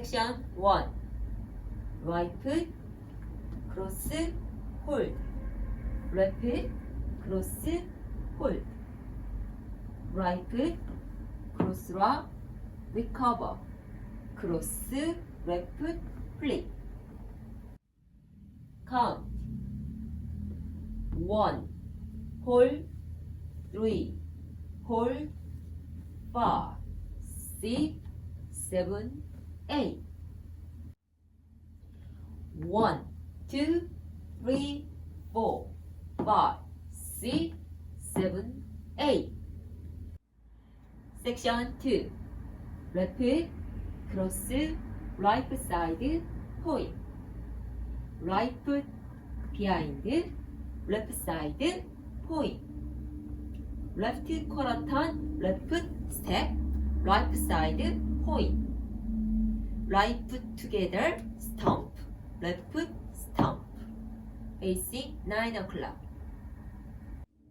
Section 1. Right foot, cross, hold. Left foot, cross, hold. Right foot, cross rock, recover. Cross, left foot, flip. Count. 1, hold, 3, hold, 5, 6, 7, 8. 1, 2, 3, 4, 5, 6, 7, 8. Section 2. Left foot, cross, right side, point. Right foot, behind, left side, point. Left quarter turn, left foot, step, right side, point. Right foot together, stomp, left foot, stomp. Facing 9 o'clock.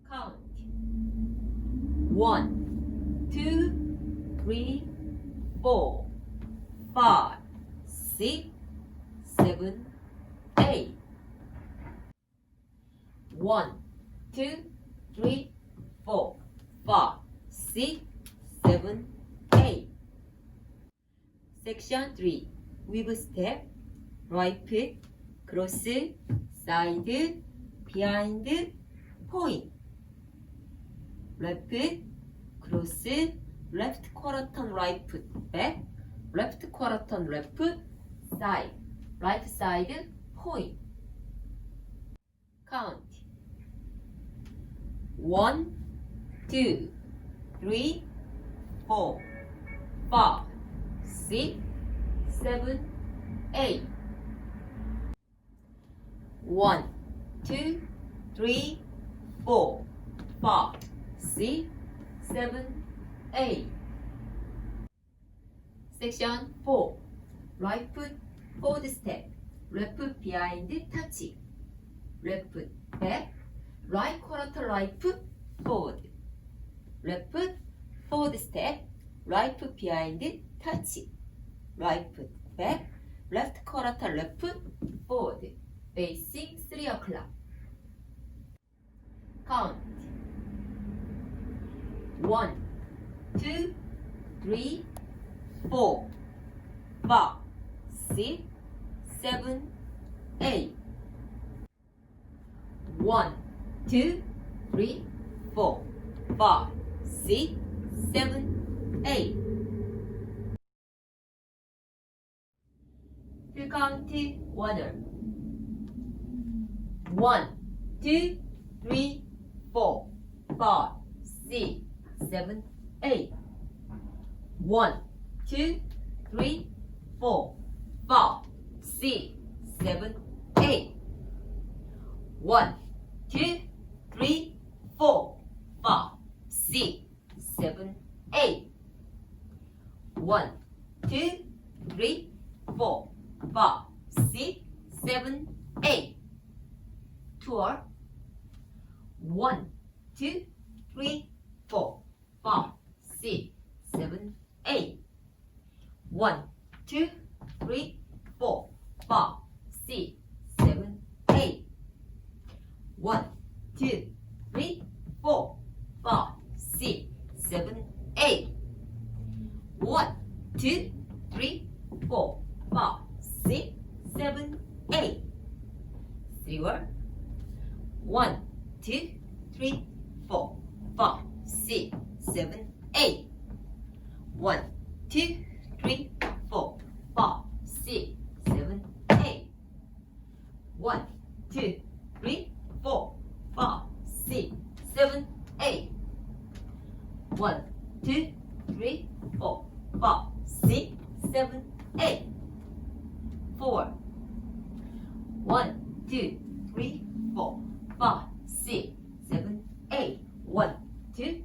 Count. 1, 2, 3, 4, 5, 6, 7, 8. 1, 2, 3, 4, 5, 6, 7, 8. Section 3. With step, right foot, cross, side, behind, point. Left foot, cross, left quarter turn right foot back, left quarter turn left foot, side, right side, point. Count. 1, 2, 3, 4, 5, 6, 7, 8. 1, 2, 3, 4, 5, 6, 7, 8. Section 4. Right foot, forward step. Left foot behind, touch. Left foot back. Right quarter right foot, forward. Left foot, forward step. Right foot behind, touch. Right foot back. Left quarter left foot, forward. Facing 3 o'clock. Count. 1, 2, 3, 4, 5, 6, 7, 8. 1, 2, 3, 4, 5, 6, 7, 8. Full count order. 1, 2, 3, 4, 5, 6, 7, 8. 1, 2, 3, 4, 5, 6, 7, 8. 1, 2, 3, 4, 5, 6, 7, 8. 1, 2, 3, 4, 5, 6, 7, 8. Tour. 1, 2, 3, 4, 5, 6, 7, 8. 1, 2, 3, 4, 5, 6, 7, 8. 1, 2, 3, 4, 5, 6, 7, 8. 1, 2, 3, 4, 5, 6, 7, 8. 3 word. 1, 2, 3, 4, 5, 6, 7, 8. 1, 2, 3, 4, 5, 6, 7, 8. 1, 2, 3, 4, 5, 6, 7, 8. 1, 2, 3, 4, 5, 6, 7, 8. 4. 1, 2, 3, 4, 5, 6, 7, 8. 1, 2,